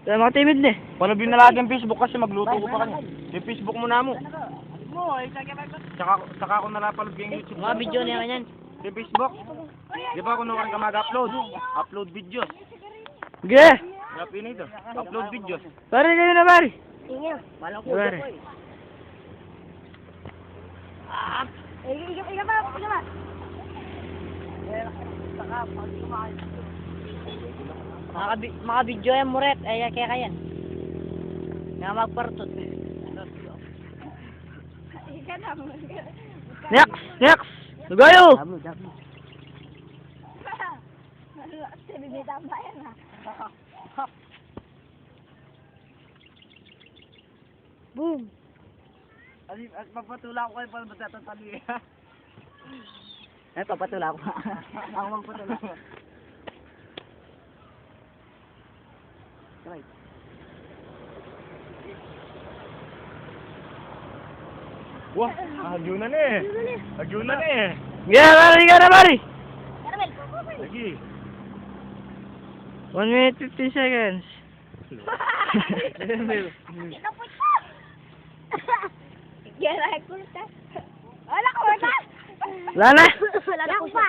Kaya mga timid na eh. Panood na lagi yung Facebook kasi magluto ko pa kanya. Yung Facebook mo na mo. Saka ako nalapalod yung YouTube. Mga video na yan. Yung Facebook. Di ba kung ka mag-upload? Upload videos. Sige! Grabe nito. Upload videos. Pare kayo na pare. Tingin. Malang ko pare. Iga ba? Mga video yan muret. Ay kaya kayan. Nga magpartot. Iga na. Next! Next! Lugayo! Bibitang pa yan ha. Boom! At magpatula ko kayo para magtatatali. Eh, papatula ko. Ako magpatula. Right. Wah, agyunan na eh. Agyunan na eh. Yeah, pare ka na pare. Caramel. Lagi. 1 minute 50 seconds. Ito po siya. Gera ko ta. Wala ko na. Wala na. Wala ko pa.